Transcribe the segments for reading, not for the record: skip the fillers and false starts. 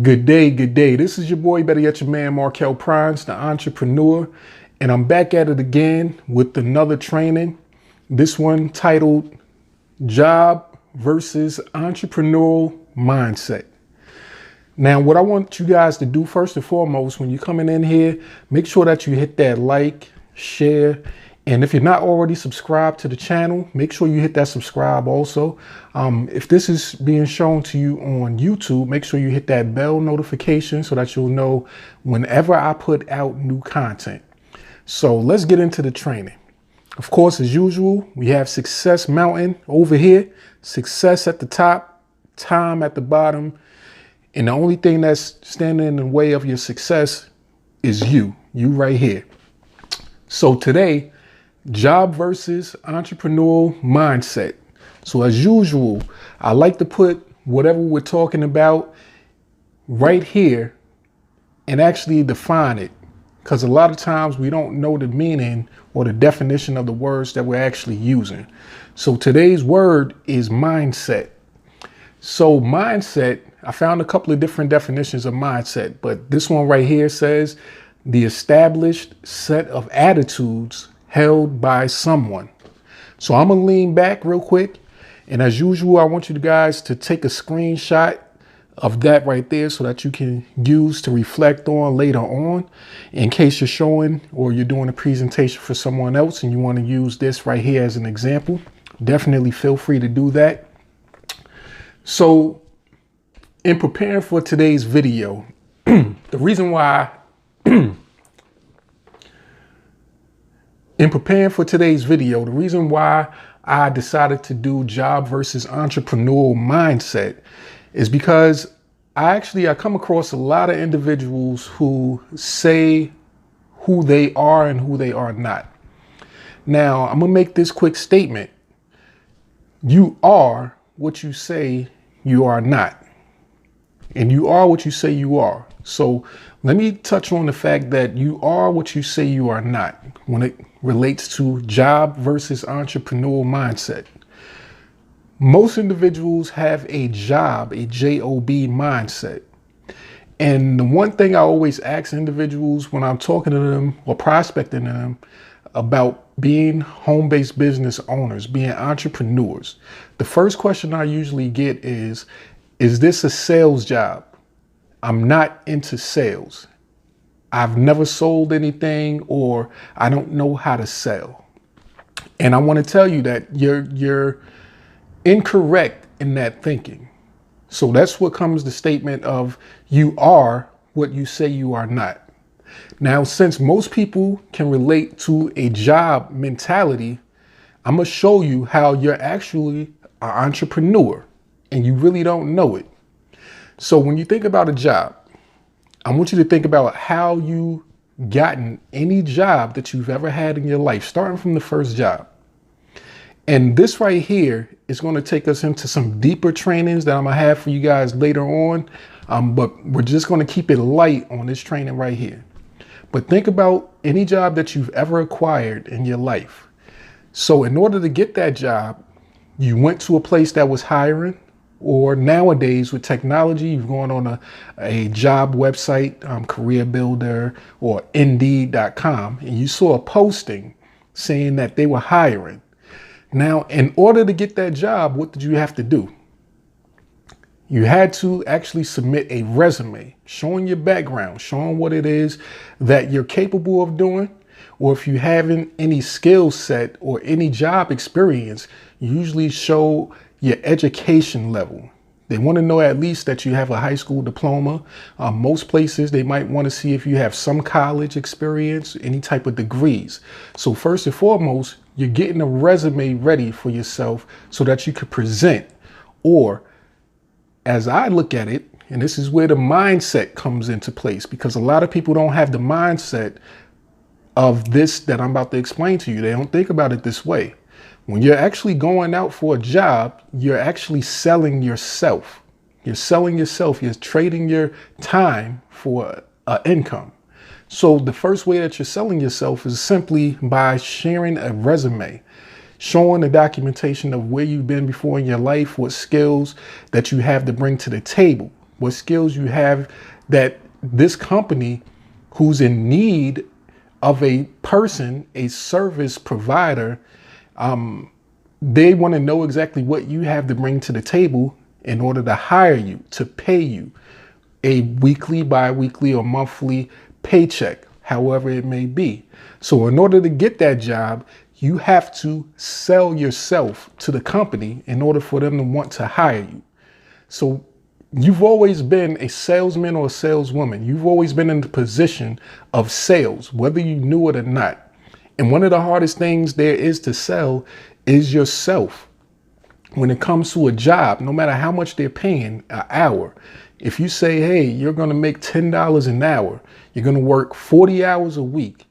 Good day, good day. This is your boy, better yet your man, Markel Prines, the entrepreneur. And I'm back at it again with another training. This one titled Job versus Entrepreneurial Mindset. Now, what I want you guys to do first and foremost, when you're coming in here, make sure that you hit that like, share, and if you're not already subscribed to the channel, make sure you hit that subscribe also. If this is being shown to you on YouTube, make sure you hit that bell notification so that you'll know whenever I put out new content. So let's get into the training. Of course, as usual, we have Success Mountain over here, success at the top, time at the bottom. And the only thing that's standing in the way of your success is you right here. So today, job versus entrepreneurial mindset. So as usual, I like to put whatever we're talking about right here and actually define it. Because a lot of times we don't know the meaning or the definition of the words that we're actually using. So today's word is mindset. So mindset, I found a couple of different definitions of mindset, but this one right here says the established set of attitudes held by someone. So I'm gonna lean back real quick. And as usual, I want you guys to take a screenshot of that right there so that you can use to reflect on later on in case you're showing or you're doing a presentation for someone else and you want to use this right here as an example. Definitely feel free to do that. So in preparing for today's video, the reason why I decided to do job versus entrepreneurial mindset is because I come across a lot of individuals who say who they are and who they are not. Now, I'm gonna make this quick statement. You are what you say you are not. And you are what you say you are. So let me touch on the fact that you are what you say you are not when it relates to job versus entrepreneurial mindset. Most individuals have a job, a J-O-B mindset. And the one thing I always ask individuals when I'm talking to them or prospecting them about being home-based business owners, being entrepreneurs, the first question I usually get is this a sales job? I'm not into sales. I've never sold anything, or I don't know how to sell. And I want to tell you that you're incorrect in that thinking. So that's what comes the statement of you are what you say you are not. Now, since most people can relate to a job mentality, I'm going to show you how you're actually an entrepreneur and you really don't know it. So when you think about a job, I want you to think about how you gotten any job that you've ever had in your life, starting from the first job. And this right here is going to take us into some deeper trainings that I'm going to have for you guys later on. But we're just going to keep it light on this training right here. But think about any job that you've ever acquired in your life. So in order to get that job, you went to a place that was hiring. Or nowadays with technology, you've gone on a job website, Career Builder or Indeed.com, and you saw a posting saying that they were hiring. Now, in order to get that job, what did you have to do? You had to actually submit a resume showing your background, showing what it is that you're capable of doing. Or if you haven't any skill set or any job experience, you usually show your education level. They want to know at least that you have a high school diploma. Most places, they might want to see if you have some college experience, any type of degrees. So first and foremost, you're getting a resume ready for yourself so that you could present. Or as I look at it, and this is where the mindset comes into place, because a lot of people don't have the mindset of this that I'm about to explain to you. They don't think about it this way. When you're actually going out for a job, you're actually selling yourself. You're selling yourself. You're trading your time for an income. So the first way that you're selling yourself is simply by sharing a resume, showing the documentation of where you've been before in your life, what skills that you have to bring to the table. what skills you have that this company who's in need of a person, a service provider, they want to know exactly what you have to bring to the table in order to hire you, to pay you a weekly, bi-weekly, or monthly paycheck, however it may be. So in order to get that job, you have to sell yourself to the company in order for them to want to hire you. So you've always been a salesman or a saleswoman. You've always been in the position of sales, whether you knew it or not. And one of the hardest things there is to sell is yourself. When it comes to a job, no matter how much they're paying an hour, if you say, hey, you're going to make $10 an hour, you're going to work 40 hours a week,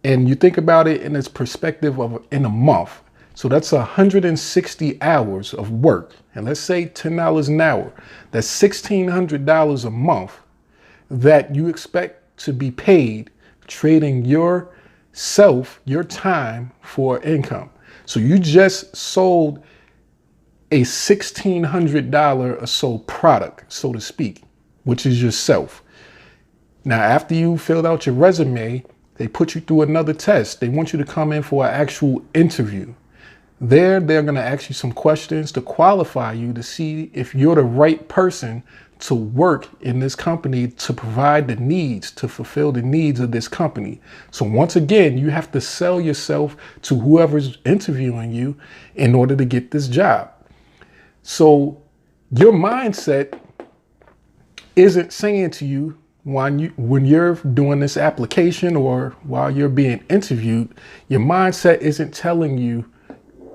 and you think about it in its perspective of in a month. So that's 160 hours of work. And let's say $10 an hour. That's $1,600 a month that you expect to be paid trading yourself, your time for income. So you just sold a $1,600 or so product, so to speak, which is yourself. Now, after you filled out your resume, they put you through another test. They want you to come in for an actual interview. They're going to ask you some questions to qualify you to see if you're the right person to work in this company, to provide the needs, to fulfill the needs of this company. So once again, you have to sell yourself to whoever's interviewing you in order to get this job. So your mindset isn't saying to you when you're doing this application or while you're being interviewed, your mindset isn't telling you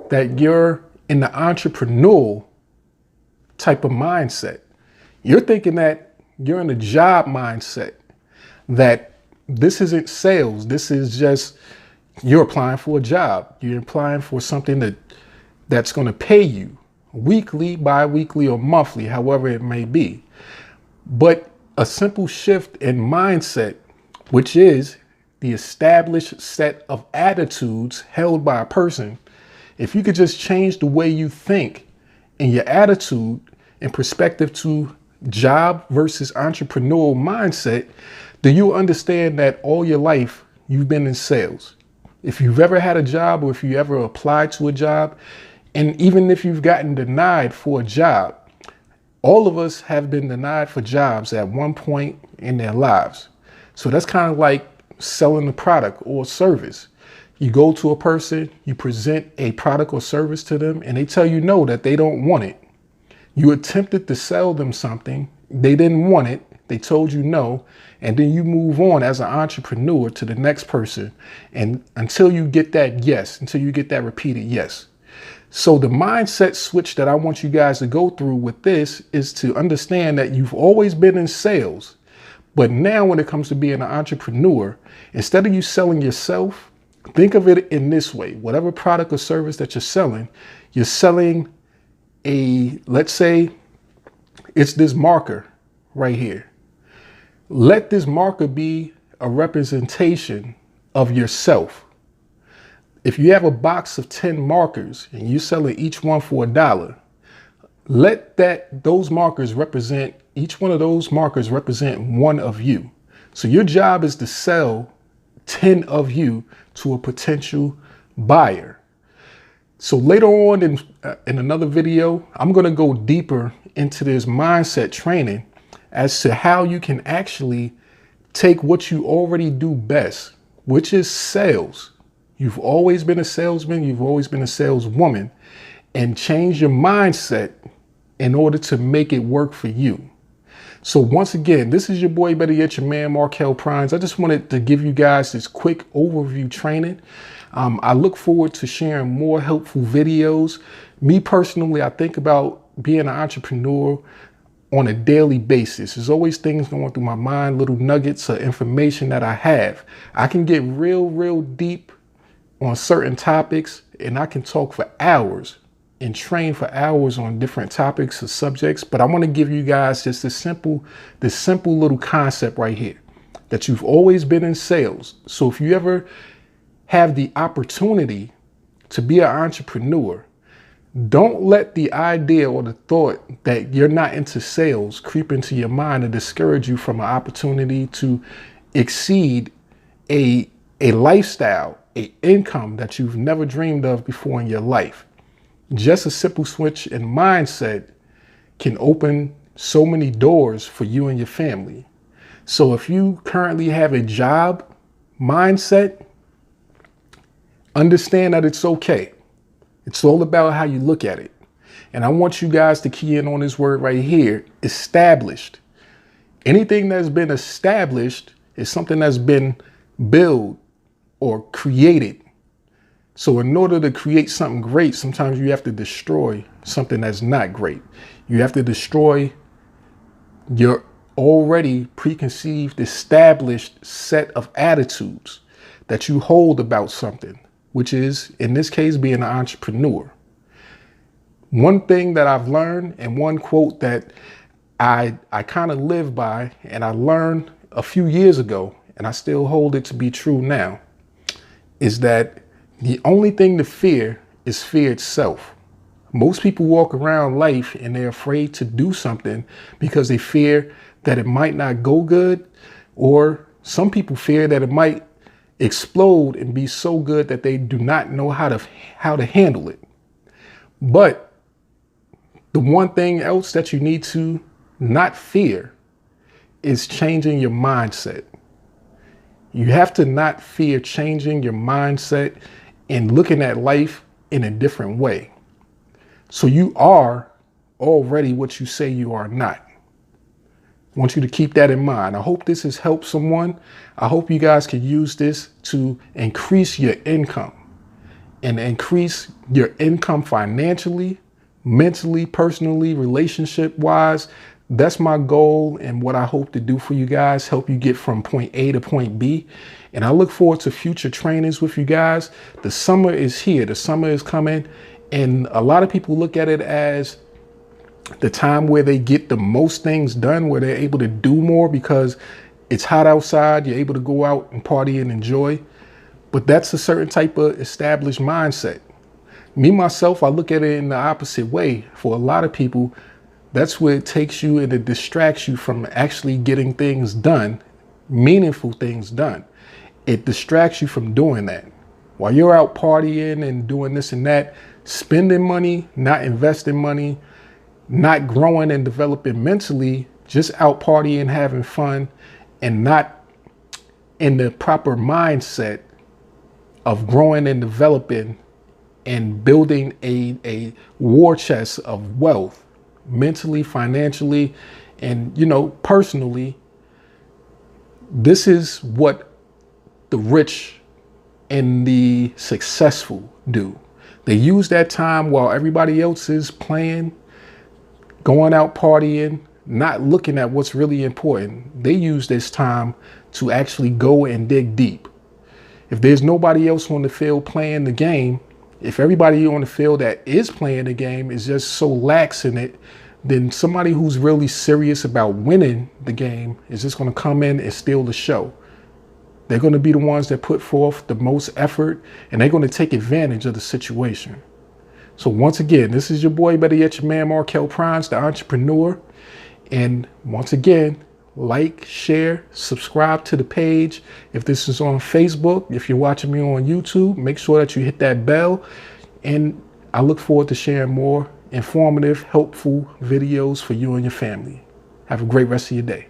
that you're in the entrepreneurial type of mindset. You're thinking that you're in a job mindset, that this isn't sales. This is just, you're applying for a job. You're applying for something that's going to pay you weekly, bi-weekly, or monthly, however it may be. But a simple shift in mindset, which is the established set of attitudes held by a person, if you could just change the way you think and your attitude and perspective to job versus entrepreneurial mindset, then you'll understand that all your life you've been in sales. If you've ever had a job or if you ever applied to a job, and even if you've gotten denied for a job, all of us have been denied for jobs at one point in their lives. So that's kind of like selling a product or service. You go to a person, you present a product or service to them, and they tell you no, that they don't want it. You attempted to sell them something, they didn't want it, they told you no, and then you move on as an entrepreneur to the next person, and until you get that yes, until you get that repeated yes. So the mindset switch that I want you guys to go through with this is to understand that you've always been in sales, but now when it comes to being an entrepreneur, instead of you selling yourself, think of it in this way. Whatever product or service that you're selling let's say it's this marker right here. Let this marker be a representation of yourself. If you have a box of 10 markers and you're selling each one for $1, let those markers represent, each one of those markers represent one of you. So your job is to sell 10 of you to a potential buyer. So later on in another video, I'm going to go deeper into this mindset training as to how you can actually take what you already do best, which is sales. You've always been a salesman, you've always been a saleswoman, and change your mindset in order to make it work for you. So once again, this is your boy, better yet your man, Markel Prines. I just wanted to give you guys this quick overview training. I look forward to sharing more helpful videos. Me personally, I think about being an entrepreneur on a daily basis. There's always things going through my mind, little nuggets of information that I have. I can get real deep on certain topics, and I can talk for hours and train for hours on different topics or subjects. But I want to give you guys just this simple little concept right here, that you've always been in sales. So if you ever have the opportunity to be an entrepreneur, Don't let the idea or the thought that you're not into sales creep into your mind and discourage you from an opportunity to exceed a lifestyle, a income that you've never dreamed of before in your life. Just a simple switch in mindset can open so many doors for you and your family. So if you currently have a job mindset, understand that it's okay. It's all about how you look at it. And I want you guys to key in on this word right here, established. Anything that's been established is something that's been built or created. So in order to create something great, sometimes you have to destroy something that's not great. You have to destroy your already preconceived, established set of attitudes that you hold about something, which is, in this case, being an entrepreneur. One thing that I've learned, and one quote that I kind of live by, and I learned a few years ago, and I still hold it to be true now, is that the only thing to fear is fear itself. Most people walk around life and they're afraid to do something because they fear that it might not go good, or some people fear that it might explode and be so good that they do not know how to handle it. But the one thing else that you need to not fear is changing your mindset. You have to not fear changing your mindset and looking at life in a different way. So you are already what you say you are not. I want you to keep that in mind. I hope this has helped someone. I hope you guys can use this to increase your income and increase your income financially, mentally, personally, relationship wise. That's my goal and what I hope to do for you guys, help you get from point A to point B. And I look forward to future trainings with you guys. The summer is here. The summer is coming. And a lot of people look at it as the time where they get the most things done, where they're able to do more because it's hot outside. You're able to go out and party and enjoy. But that's a certain type of established mindset. Me, myself, I look at it in the opposite way. For a lot of people, that's where it takes you and it distracts you from actually getting things done, meaningful things done. It distracts you from doing that. While you're out partying and doing this and that, spending money, not investing money, not growing and developing mentally, just out partying, having fun, and not in the proper mindset of growing and developing and building a war chest of wealth, mentally, financially, and, personally. This is what the rich and the successful do. They use that time while everybody else is playing, going out partying, not looking at what's really important. They use this time to actually go and dig deep. If there's nobody else on the field playing the game, if everybody on the field that is playing the game is just so lax in it, then somebody who's really serious about winning the game is just going to come in and steal the show. They're going to be the ones that put forth the most effort, and they're going to take advantage of the situation. So once again, this is your boy, better yet your man, Markel Prines, the entrepreneur. And once again, like, share, subscribe to the page. If this is on Facebook, if you're watching me on YouTube, make sure that you hit that bell. And I look forward to sharing more informative, helpful videos for you and your family. Have a great rest of your day.